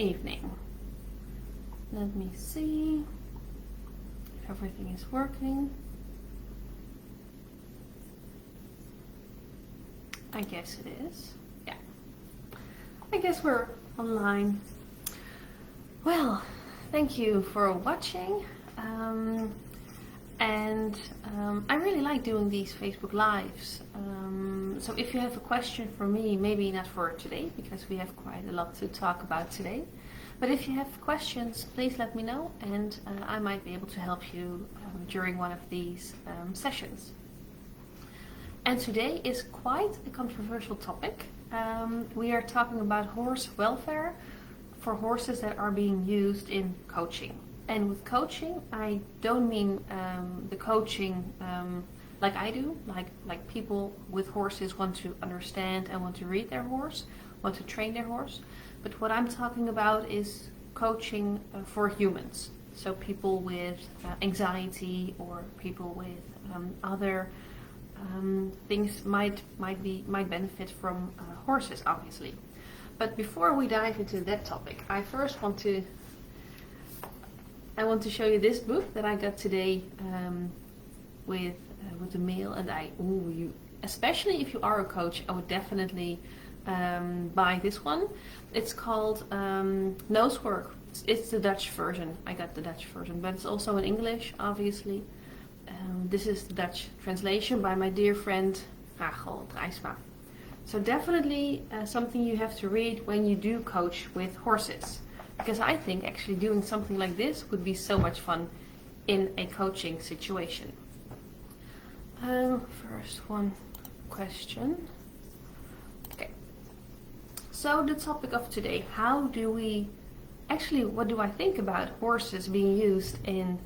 evening. Let me see if everything is working. I guess it is. Yeah. I guess we're online. Well, thank you for watching. I really like doing these Facebook Lives. So if you have a question for me, maybe not for today, because we have quite a lot to talk about today. But if you have questions, please let me know, and I might be able to help you during one of these sessions. And today is quite a controversial topic. We are talking about horse welfare for horses that are being used in coaching. And with coaching, I don't mean the coaching like I do, like people with horses want to understand and want to read their horse, want to train their horse. But what I'm talking about is coaching for humans. So people with anxiety or people with other things might benefit from horses, obviously. But before we dive into that topic, I first want to show you this book that I got today with the mail, and especially if you are a coach, I would definitely buy this one. It's called Nosework. It's the Dutch version. I got the Dutch version, but it's also in English, obviously. This is the Dutch translation by my dear friend Rachel Drijsma. So definitely something you have to read when you do coach with horses. Because I think actually doing something like this would be so much fun in a coaching situation. First one question. Okay. So the topic of today, what do I think about horses being used in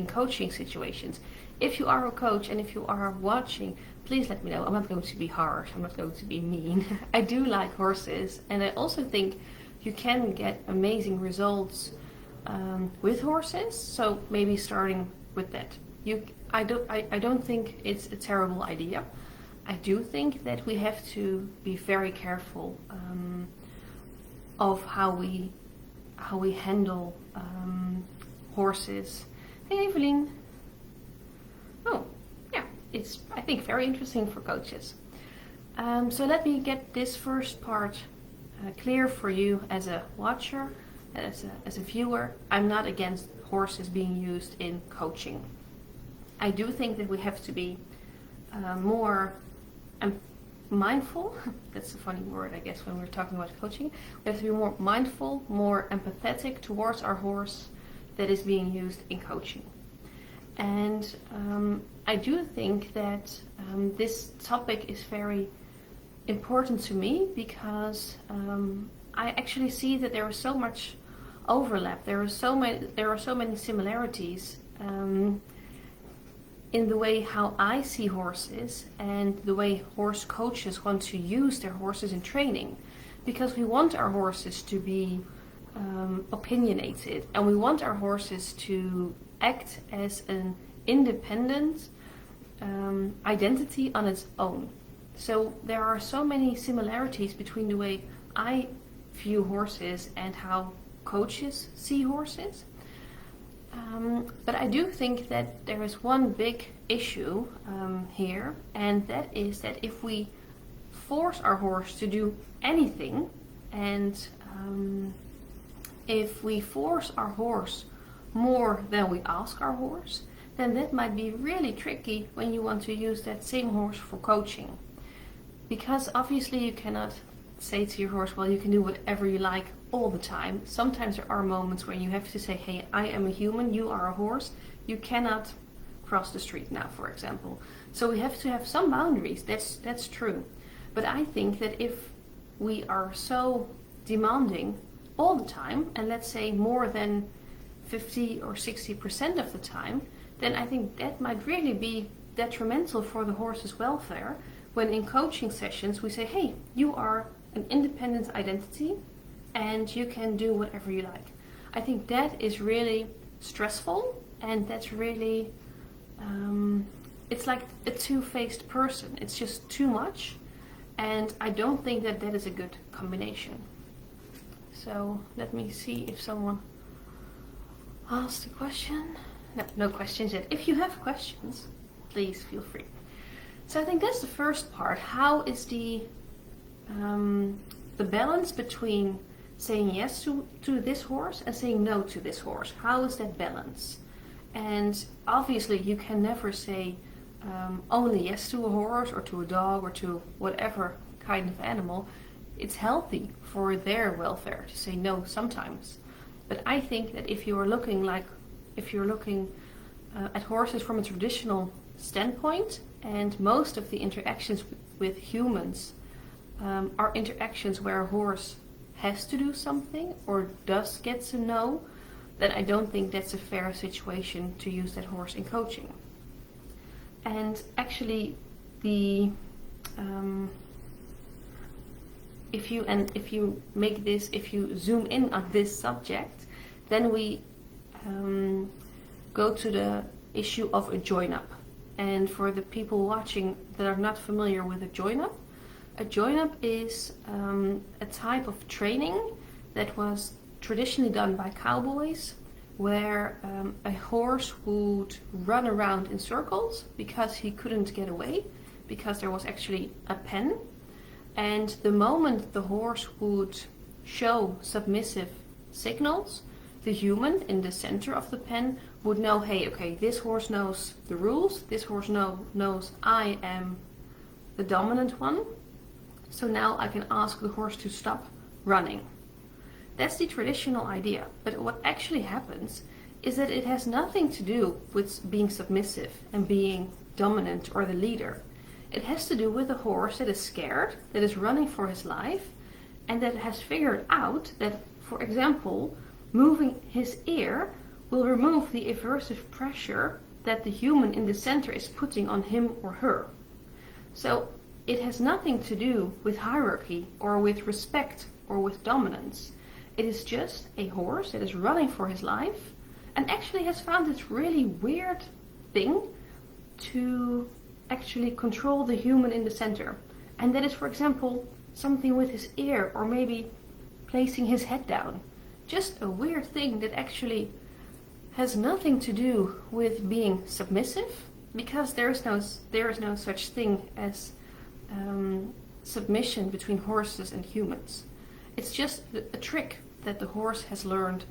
coaching situations? If you are a coach and if you are watching, please let me know. I'm not going to be harsh, I'm not going to be mean. I do like horses, and I also think you can get amazing results with horses. So maybe starting with that. I don't think it's a terrible idea. I do think that we have to be very careful of how we handle horses. Hey Evelyn. Oh, yeah, it's I think very interesting for coaches. So let me get this first part clear for you as a watcher, as a viewer. I'm not against horses being used in coaching. I do think that we have to be more mindful. That's a funny word, I guess, when we're talking about coaching. We have to be more mindful, more empathetic towards our horse that is being used in coaching. And I do think that this topic is very important to me because I actually see that there is so much overlap. There are so many similarities in the way how I see horses and the way horse coaches want to use their horses in training, because we want our horses to be opinionated, and we want our horses to act as an independent identity on its own. So there are so many similarities between the way I view horses and how coaches see horses. But I do think that there is one big issue here, and that is that if we force our horse to do anything, and if we force our horse more than we ask our horse, then that might be really tricky when you want to use that same horse for coaching. Because obviously you cannot say to your horse, well, you can do whatever you like all the time. Sometimes there are moments when you have to say, hey, I am a human, you are a horse. You cannot cross the street now, for example. So we have to have some boundaries, that's true. But I think that if we are so demanding all the time, and let's say more than 50 or 60% of the time, then I think that might really be detrimental for the horse's welfare. When in coaching sessions we say, hey, you are an independent identity and you can do whatever you like. I think that is really stressful, and that's really, it's like a two-faced person. It's just too much, and I don't think that that is a good combination. So let me see if someone asked a question. No, no questions yet. If you have questions, please feel free. So I think that's the first part. How is the balance between saying yes to this horse and saying no to this horse? How is that balance? And obviously you can never say only yes to a horse or to a dog or to whatever kind of animal. It's healthy for their welfare to say no sometimes. But I think that if you're looking at horses from a traditional standpoint, and most of the interactions with humans are interactions where a horse has to do something or does get a no, then I don't think that's a fair situation to use that horse in coaching. And actually, if you zoom in on this subject, then we go to the issue of a join-up. And for the people watching that are not familiar with a join-up is a type of training that was traditionally done by cowboys, where a horse would run around in circles because he couldn't get away, because there was actually a pen. And the moment the horse would show submissive signals, the human in the center of the pen would know, hey, okay, this horse knows the rules, this horse knows I am the dominant one, so now I can ask the horse to stop running. That's the traditional idea, but what actually happens is that it has nothing to do with being submissive and being dominant or the leader. It has to do with a horse that is scared, that is running for his life, and that has figured out that, for example, moving his ear will remove the aversive pressure that the human in the center is putting on him or her. So it has nothing to do with hierarchy or with respect or with dominance. It is just a horse that is running for his life and actually has found this really weird thing to actually control the human in the center. And that is, for example, something with his ear or maybe placing his head down. Just a weird thing that actually has nothing to do with being submissive, because there is no such thing as submission between horses and humans. It's just a trick that the horse has learned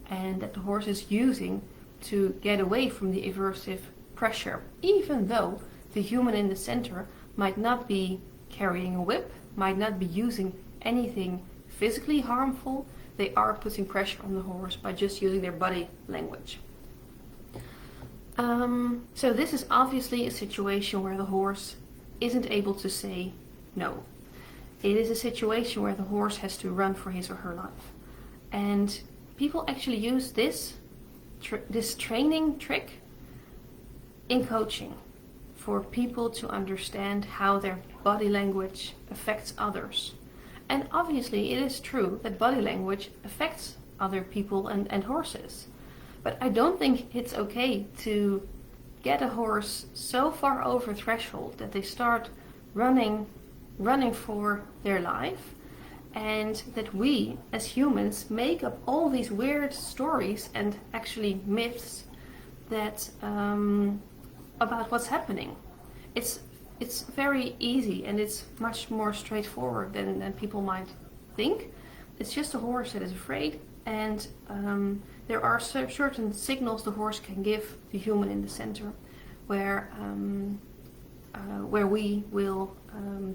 and that the horse is using to get away from the aversive pressure, even though the human in the center might not be carrying a whip, might not be using anything physically harmful. They are putting pressure on the horse by just using their body language. So this is obviously a situation where the horse isn't able to say no. It is a situation where the horse has to run for his or her life. And people actually use this training trick in coaching for people to understand how their body language affects others. And obviously it is true that body language affects other people and horses. But I don't think it's okay to get a horse so far over threshold that they start running for their life, and that we as humans make up all these weird stories and actually myths that about what's happening. It's very easy and it's much more straightforward than people might think. It's just a horse that is afraid, and there are certain signals the horse can give the human in the center, where we will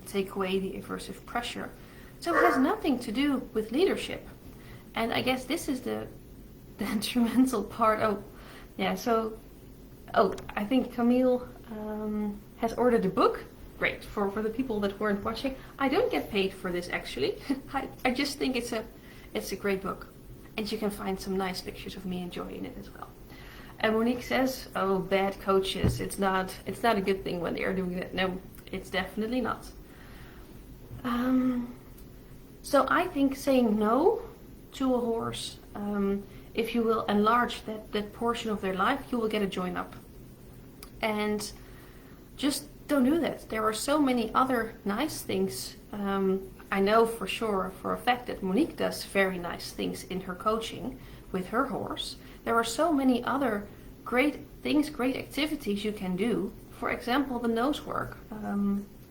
take away the aversive pressure. So it has nothing to do with leadership. And I guess this is the detrimental part. I think Camille has ordered a book. Great, for the people that weren't watching. I don't get paid for this actually. I just think it's a great book. And you can find some nice pictures of me and Joy in it as well. And Monique says, oh, bad coaches, it's not a good thing when they are doing that. No, it's definitely not. So I think saying no to a horse, if you will enlarge that portion of their life, you will get a join up. And just don't do that. There are so many other nice things. I know for sure, for a fact, that Monique does very nice things in her coaching with her horse. There are so many other great things, great activities you can do. For example, the nose work,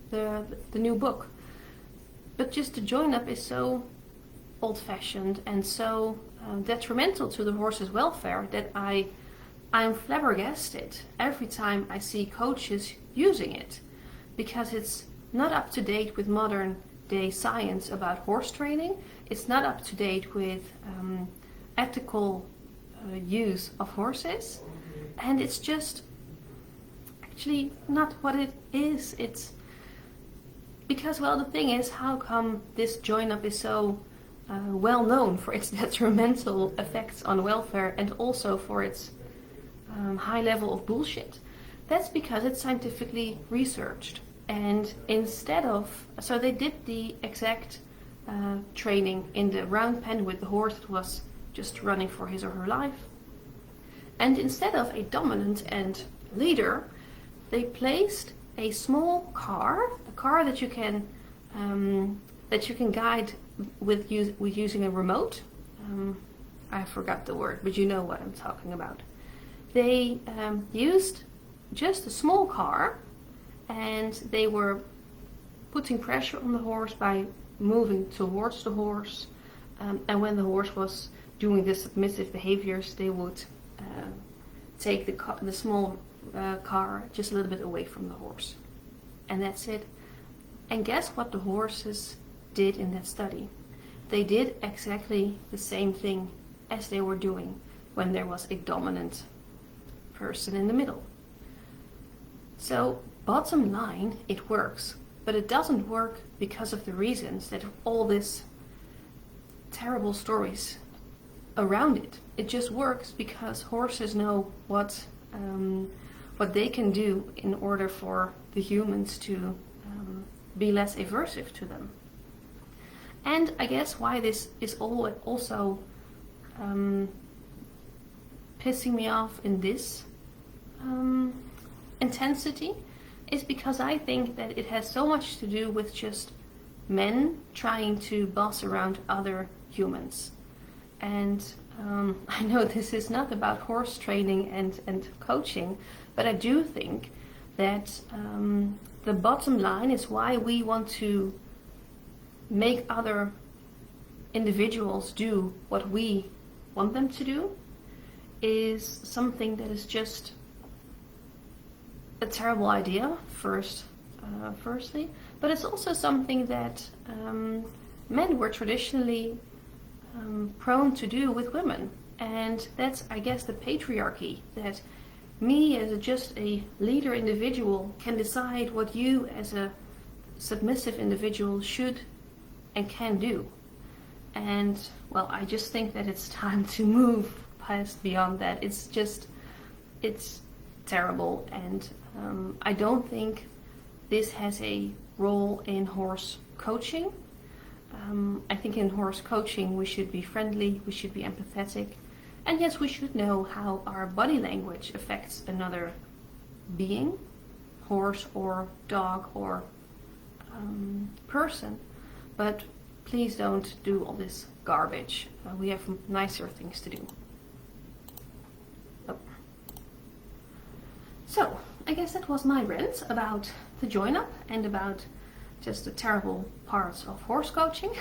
the new book. But just the join up is so old-fashioned and so detrimental to the horse's welfare that I'm flabbergasted every time I see coaches using it, because it's not up to date with modern day science about horse training. It's not up to date with ethical use of horses, and it's just actually not what it is. It's because, well, the thing is, how come this join up is so well known for its detrimental effects on welfare and also for its high level of bullshit? That's because it's scientifically researched. And instead of, so they did the exact training in the round pen with the horse that was just running for his or her life. And instead of a dominant and leader, they placed a small car, a car that you can guide with using a remote. I forgot the word, but you know what I'm talking about. They used just a small car, and they were putting pressure on the horse by moving towards the horse. And when the horse was doing the submissive behaviors, they would take the small car just a little bit away from the horse. And that's it. And guess what the horses did in that study? They did exactly the same thing as they were doing when there was a dominant person in the middle. So bottom line, it works, but it doesn't work because of the reasons that all these terrible stories around it. It just works because horses know what they can do in order for the humans to be less aversive to them. And I guess why this is also pissing me off in this intensity is because I think that it has so much to do with just men trying to boss around other humans. And I know this is not about horse training and coaching, but I do think that the bottom line is why we want to make other individuals do what we want them to do is something that is just a terrible idea, firstly, but it's also something that men were traditionally prone to do with women. And that's, I guess, the patriarchy, that me as just a leader individual can decide what you as a submissive individual should and can do. And, well, I just think that it's time to move past beyond that. It's terrible, and I don't think this has a role in horse coaching. I think in horse coaching we should be friendly, we should be empathetic, and yes, we should know how our body language affects another being, horse or dog or person, but please don't do all this garbage. We have nicer things to do. Oh. So, I guess that was my rant about the join-up and about just the terrible parts of horse coaching.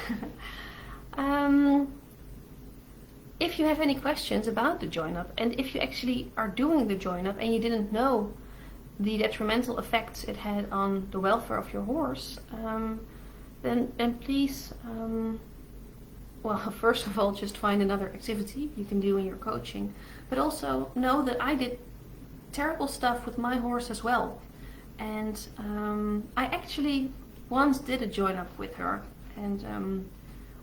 If you have any questions about the join-up, and if you actually are doing the join-up and you didn't know the detrimental effects it had on the welfare of your horse, then please, well, first of all, just find another activity you can do in your coaching, but also know that I did terrible stuff with my horse as well. And I actually once did a join up with her, and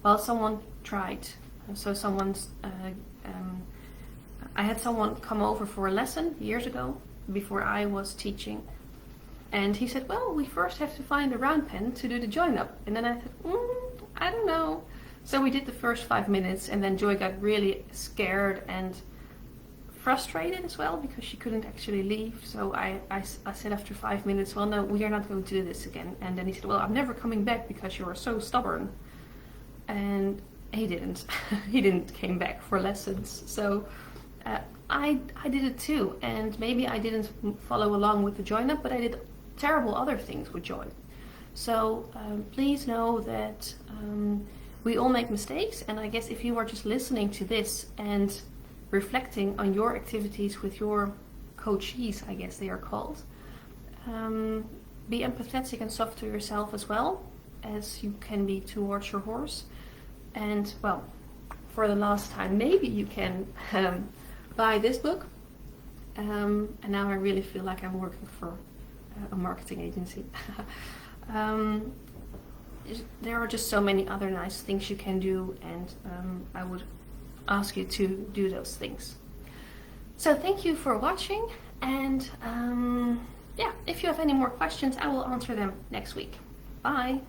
well, someone tried. So I had someone come over for a lesson years ago, before I was teaching, and he said, well, we first have to find a round pen to do the join up. And then I said, I don't know. So we did the first 5 minutes, and then Joy got really scared and frustrated as well because she couldn't actually leave. So I said after 5 minutes, well, no, we are not going to do this again. And then he said, well, I'm never coming back because you are so stubborn. And he didn't. He didn't came back for lessons. So I did it too. And maybe I didn't follow along with the join up, but I did terrible other things with join. So please know that we all make mistakes. And I guess if you are just listening to this and reflecting on your activities with your coachees, I guess they are called, be empathetic and soft to yourself as well as you can be towards your horse. And well, for the last time, maybe you can buy this book. And now I really feel like I'm working for a marketing agency. There are just so many other nice things you can do, and I would ask you to do those things. So thank you for watching, and yeah, if you have any more questions, I will answer them next week. Bye!